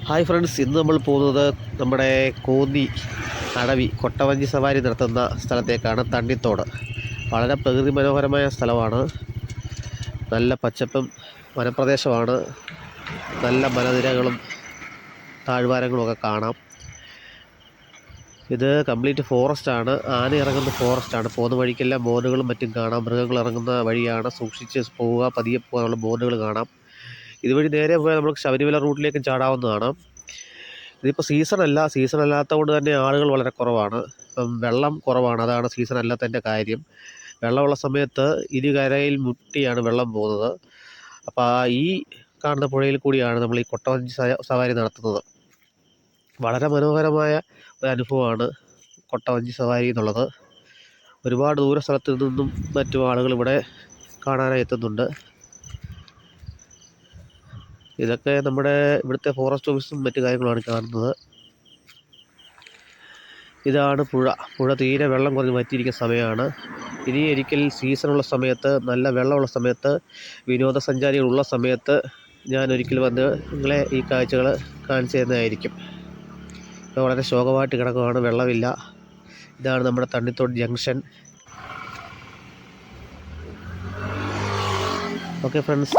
Hi friends, ഇന്ന് നമ്മൾ പോകുന്നത് നമ്മുടെ കോന്നി അടവി കൊട്ടവഞ്ചി സവാരി നടത്തുന്ന സ്ഥലത്തേക്കാണ്. തണ്ണിത്തോട് വളരെ പ്രകൃതി മനോഹരമായ സ്ഥലമാണ്. നല്ല പച്ചപ്പും വനപ്രദേശമാണ്. നല്ല മലനിരകളും താഴ്വാരങ്ങളും ഒക്കെ കാണാം. ഇത് കംപ്ലീറ്റ് ഫോറസ്റ്റാണ്. ആന ഇറങ്ങുന്ന ഫോറസ്റ്റാണ്. പോകുന്ന വഴിക്കെല്ലാം ബോർഡുകളും മറ്റും കാണാം. മൃഗങ്ങൾ ഇറങ്ങുന്ന വഴിയാണ്. സൂക്ഷിച്ച് പോവുക, പതിയെ പോകാനുള്ള ബോർഡുകൾ കാണാം. ഇതുവഴി നേരെ പോയാൽ നമുക്ക് ശബരിമല റൂട്ടിലേക്ക് ചാടാവുന്നതാണ്. ഇതിപ്പോൾ സീസൺ അല്ലാത്തതുകൊണ്ട് തന്നെ ആളുകൾ വളരെ കുറവാണ്. ഇപ്പം വെള്ളം കുറവാണ്, അതാണ് സീസൺ അല്ലാത്തതിൻ്റെ കാര്യം. വെള്ളമുള്ള സമയത്ത് ഇരുകരയിൽ മുട്ടിയാണ് വെള്ളം പോകുന്നത്. അപ്പോൾ ഈ കാണുന്ന പുഴയിൽ കൂടിയാണ് നമ്മൾ ഈ കൊട്ടവഞ്ചി സവാരി നടത്തുന്നത്. വളരെ മനോഹരമായ ഒരു അനുഭവമാണ് കൊട്ടവഞ്ചി സവാരി എന്നുള്ളത്. ഒരുപാട് ദൂര സ്ഥലത്തു നിന്നും മറ്റും ആളുകൾ ഇവിടെ കാണാനായി എത്തുന്നുണ്ട്. ഇതൊക്കെ നമ്മുടെ ഇവിടുത്തെ ഫോറസ്റ്റ് ഓഫീസും മറ്റു കാര്യങ്ങളുമാണ് കാണുന്നത്. ഇതാണ് പുഴ തീരെ വെള്ളം കുറഞ്ഞ് വറ്റിയിരിക്കുന്ന സമയമാണ്. ഇനി ഒരിക്കൽ സീസണുള്ള സമയത്ത്, നല്ല വെള്ളമുള്ള സമയത്ത്, വിനോദസഞ്ചാരികളുള്ള സമയത്ത് ഞാൻ ഒരിക്കൽ വന്ന് നിങ്ങളെ ഈ കാഴ്ചകൾ കാണിച്ചു തരുന്നതായിരിക്കും. ഇപ്പോൾ വളരെ ശോകമായിട്ട് കിടക്കുകയാണ്, വെള്ളമില്ല. ഇതാണ് നമ്മുടെ തണ്ണിത്തോട് ജംഗ്ഷൻ. Okay friends.